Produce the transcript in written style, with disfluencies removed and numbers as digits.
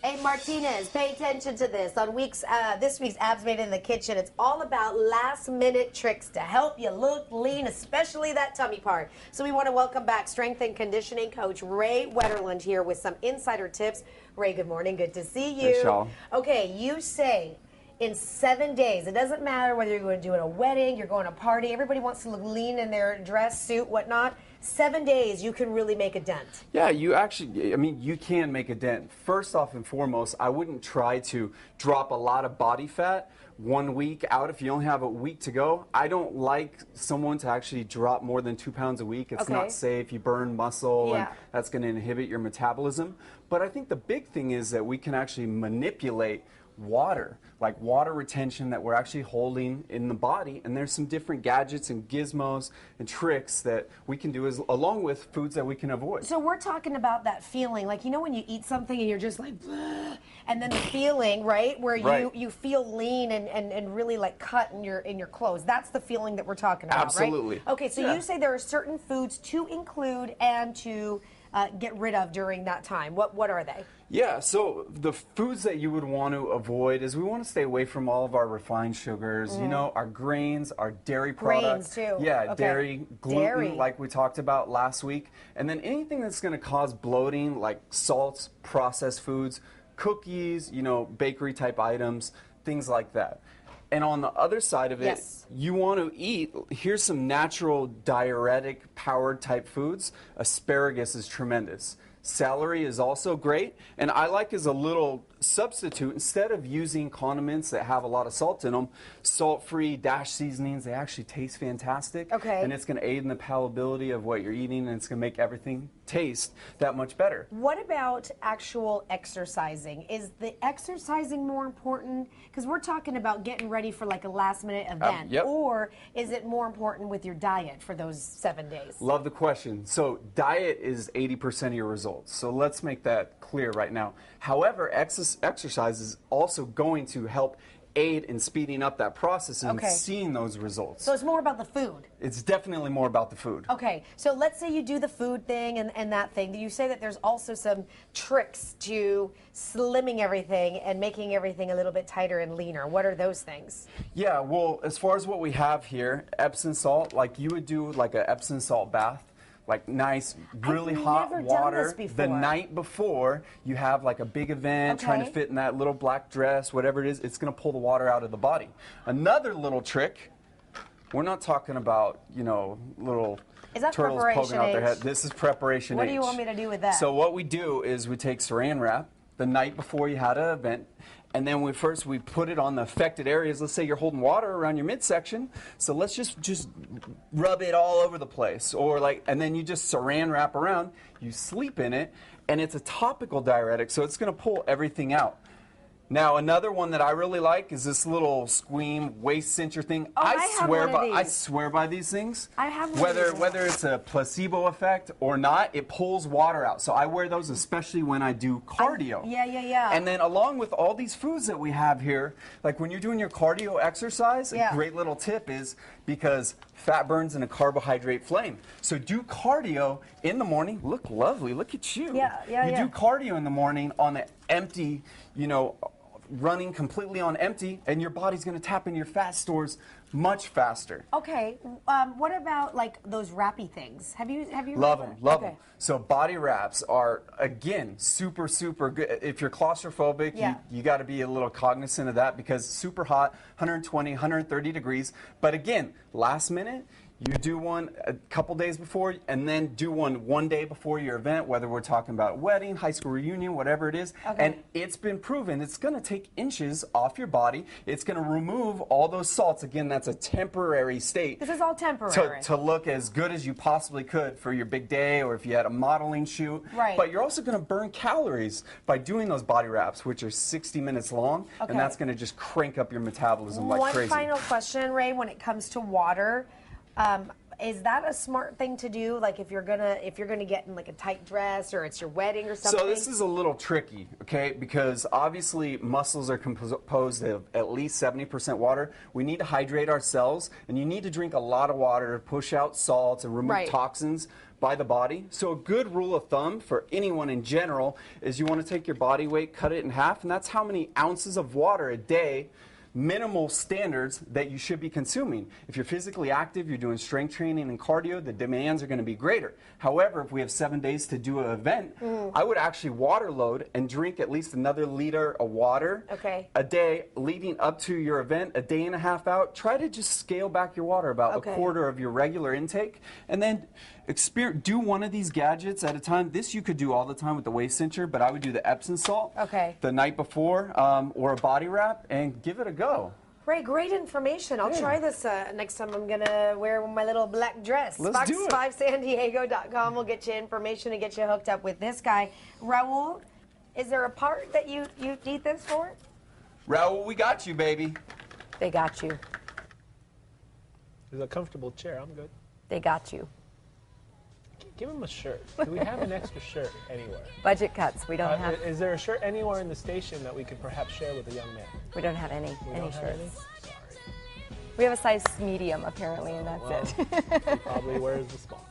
Hey, Martinez, pay attention to this. On this week's Abs Made in the Kitchen, it's all about last-minute tricks to help you look lean, especially that tummy part. So we want to welcome back strength and conditioning coach Ray Wetterlund here with some insider tips. Ray, good morning. Good to see you. Hey, Shaw. Okay, you say in 7 days, it doesn't matter whether you're going to do a wedding, you're going to a party, everybody wants to look lean in their dress, suit, whatnot. 7 days, you can really make a dent. Yeah, you actually, I mean, you can make a dent. First off and foremost, I wouldn't try to drop a lot of body fat 1 week out if you only have a week to go. I don't like someone to actually drop more than 2 pounds a week. It's not safe. You burn muscle, and that's going to inhibit your metabolism. But I think the big thing is that we can actually manipulate water, like water retention that we're actually holding in the body, and there's some different gadgets and gizmos and tricks that we can do along with foods that we can avoid. So we're talking about that feeling, like, you know, when you eat something and you're just like, bleh, and then the feeling, right, where you feel lean and really like cut in your clothes. That's the feeling that we're talking about. Absolutely. Right? Okay, so you say there are certain foods to include and to get rid of during that time. What are they? Yeah, so the foods that you would want to avoid is we want to stay away from all of our refined sugars, you know, our grains, our dairy products. Grains too. Yeah, Okay. dairy, gluten, like we talked about last week. And then anything that's going to cause bloating, like salts, processed foods, cookies, you know, bakery type items, things like that. And on the other side of it, you want to eat, here's some natural diuretic powered type foods. Asparagus is tremendous. Celery is also great, and I like as a little substitute, instead of using condiments that have a lot of salt in them, salt-free dash seasonings, they actually taste fantastic. Okay. And it's going to aid in the palatability of what you're eating, and it's going to make everything taste that much better. What about actual exercising? Is the exercising more important? Because we're talking about getting ready for like a last-minute event. Or is it more important with your diet for those 7 days? Love the question. So diet is 80% of your results. So let's make that clear right now. However, exercise is also going to help aid in speeding up that process and seeing those results. So it's more about the food. It's definitely more about the food. Okay, so let's say you do the food thing and that thing. You say that there's also some tricks to slimming everything and making everything a little bit tighter and leaner. What are those things? Yeah, well, as far as what we have here, Epsom salt, like you would do like an Epsom salt bath. Like nice, really hot water the night before you have like a big event, trying to fit in that little black dress, whatever it is, it's going to pull the water out of the body. Another little trick, we're not talking about, you know, little turtles poking out their head. This is preparation H. What do you want me to do with that? So what we do is we take saran wrap the night before you had an event, and then we put it on the affected areas. Let's say you're holding water around your midsection, so let's just rub it all over the place, or like, and then you just saran wrap around. You sleep in it, and it's a topical diuretic, so it's going to pull everything out. Now, another one that I really like is this little Squeam waist cincher thing. Oh, I swear by these things. I have one whether it's a placebo effect or not, it pulls water out. So I wear those especially when I do cardio. Yeah. And then along with all these foods that we have here, like when you're doing your cardio exercise, a great little tip is because fat burns in a carbohydrate flame. So do cardio in the morning. Look lovely. Look at you. You do cardio in the morning on the empty, you know, running completely on empty, and your body's going to tap into your fat stores much faster. Okay, what about like those wrappy things? Have you love them. So body wraps are again super good. If you're claustrophobic, you got to be a little cognizant of that because super hot, 120, 130 degrees. But again, last minute, you do one a couple days before, and then do one day before your event, whether we're talking about wedding, high school reunion, whatever it is. And it's been proven it's going to take inches off your body. It's going to remove all those salts. Again, that's a temporary state. This is all temporary. To look as good as you possibly could for your big day, or if you had a modeling shoot. Right. But you're also going to burn calories by doing those body wraps, which are 60 minutes long, and that's going to just crank up your metabolism like crazy. One final question, Ray, when it comes to water. Is that a smart thing to do? Like if you're gonna get in like a tight dress or it's your wedding or something? So this is a little tricky, okay? Because obviously muscles are composed of at least 70% water. We need to hydrate ourselves, and you need to drink a lot of water to push out salts and remove toxins by the body. So a good rule of thumb for anyone in general is you want to take your body weight, cut it in half, and that's how many ounces of water a day, minimal standards, that you should be consuming. If you're physically active, you're doing strength training and cardio, the demands are going to be greater. However, if we have 7 days to do an event, I would actually water load and drink at least another liter of water a day leading up to your event, a day and a half out. Try to just scale back your water about a quarter of your regular intake, and then do one of these gadgets at a time. This you could do all the time with the waist cincher, but I would do the Epsom salt the night before, or a body wrap, and give it a go. Ray, great information. I'll try this next time I'm going to wear my little black dress. Let's do it. Fox5sandiego.com will get you information and get you hooked up with this guy. Raul, is there a part that you need this for? Raul, we got you, baby. They got you. There's a comfortable chair. I'm good. They got you. Give him a shirt. Do we have an extra shirt anywhere? Budget cuts. We don't have. Is there a shirt anywhere in the station that we could perhaps share with a young man? We don't have any shirts. Sorry. We have a size medium apparently, and that's it. He probably wears the small.